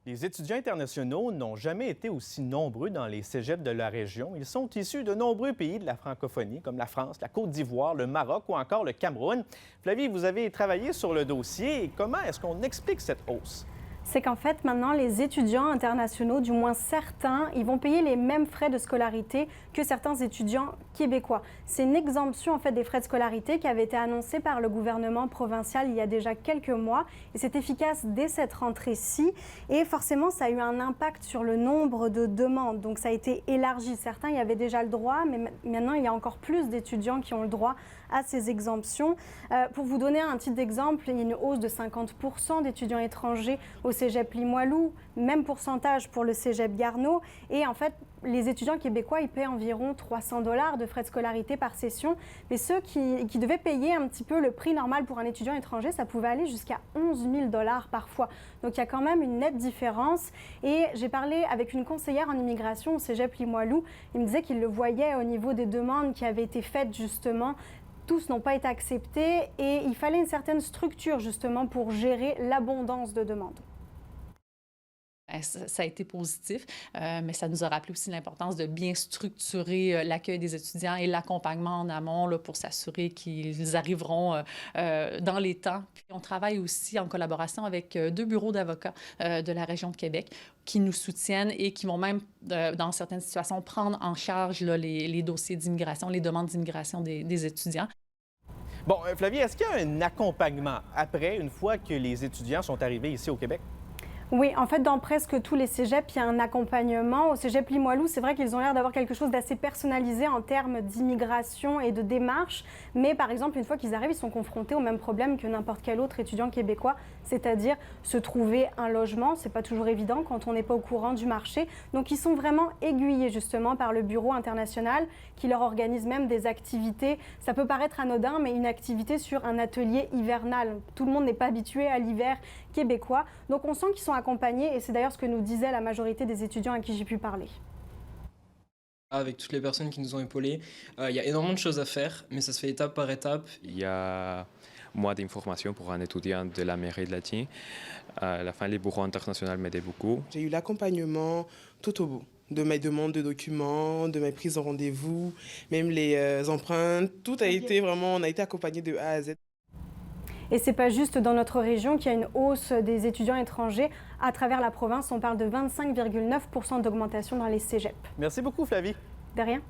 Les étudiants internationaux n'ont jamais été aussi nombreux dans les cégeps de la région. Ils sont issus de nombreux pays de la francophonie, comme la France, la Côte d'Ivoire, le Maroc ou encore le Cameroun. Flavie, vous avez travaillé sur le dossier. Comment est-ce qu'on explique cette hausse? C'est qu'en fait, maintenant, les étudiants internationaux, du moins certains, ils vont payer les mêmes frais de scolarité que certains étudiants québécois. C'est une exemption en fait des frais de scolarité qui avait été annoncée par le gouvernement provincial il y a déjà quelques mois et c'est efficace dès cette rentrée-ci. Et forcément, ça a eu un impact sur le nombre de demandes. Donc, ça a été élargi. Certains y avaient déjà le droit, mais maintenant, il y a encore plus d'étudiants qui ont le droit à ces exemptions. Pour vous donner un titre d'exemple, il y a une hausse de 50% d'étudiants étrangers au cégep Limoilou, même pourcentage pour le cégep Garneau. Et en fait, les étudiants québécois, ils paient environ 300 $ de frais de scolarité par session. Mais ceux qui devaient payer un petit peu le prix normal pour un étudiant étranger, ça pouvait aller jusqu'à 11 000 $ parfois. Donc il y a quand même une nette différence. Et j'ai parlé avec une conseillère en immigration au cégep Limoilou. Il me disait qu'il le voyait au niveau des demandes qui avaient été faites justement. Tous n'ont pas été acceptés et il fallait une certaine structure justement pour gérer l'abondance de demandes. Ça a été positif, mais ça nous a rappelé aussi l'importance de bien structurer l'accueil des étudiants et l'accompagnement en amont là, pour s'assurer qu'ils arriveront dans les temps. Puis on travaille aussi en collaboration avec 2 bureaux d'avocats de la région de Québec qui nous soutiennent et qui vont même, dans certaines situations, prendre en charge là, les dossiers d'immigration, les demandes d'immigration des étudiants. Bon, Flavie, est-ce qu'il y a un accompagnement après, une fois que les étudiants sont arrivés ici au Québec? Oui, en fait, dans presque tous les cégeps, il y a un accompagnement. Au cégep Limoilou, c'est vrai qu'ils ont l'air d'avoir quelque chose d'assez personnalisé en termes d'immigration et de démarche. Mais par exemple, une fois qu'ils arrivent, ils sont confrontés au même problème que n'importe quel autre étudiant québécois, c'est-à-dire se trouver un logement. C'est pas toujours évident quand on n'est pas au courant du marché. Donc, ils sont vraiment aiguillés justement par le bureau international qui leur organise même des activités. Ça peut paraître anodin, mais une activité sur un atelier hivernal. Tout le monde n'est pas habitué à l'hiver québécois. Donc, on sent qu'ils sont accompagnés et c'est d'ailleurs ce que nous disait la majorité des étudiants à qui j'ai pu parler. Avec toutes les personnes qui nous ont épaulés, il y a énormément de choses à faire, mais ça se fait étape par étape. Il y a moins d'informations pour un étudiant de l'Amérique latine. À la fin, les bureaux internationaux m'aidaient beaucoup. J'ai eu l'accompagnement tout au bout de mes demandes de documents, de mes prises de rendez-vous, même les empreintes. Tout a été vraiment, on a été accompagné de A à Z. Et ce n'est pas juste dans notre région qu'il y a une hausse des étudiants étrangers. À travers la province, on parle de 25,9% d'augmentation dans les cégeps. Merci beaucoup, Flavie. De rien.